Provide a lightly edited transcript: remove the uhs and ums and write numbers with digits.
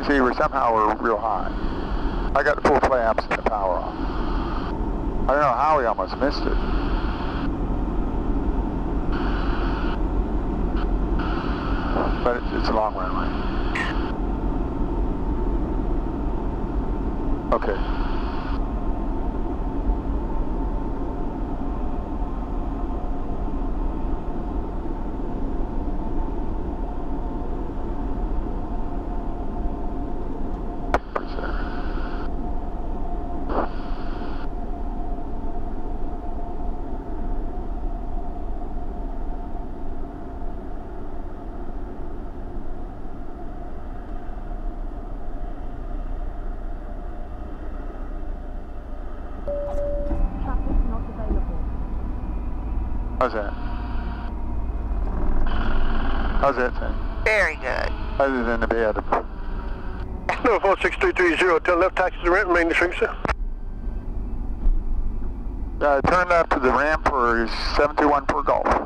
see, we're real high. I got the full play amps and the power on. I don't know how we almost missed it. But it's a long runway. Okay. How's that? How's that thing? Very good. Other than the bed. No, 46330, turn left taxi to ramp, main string, sir. Turn left to the ramp for 721 for golf.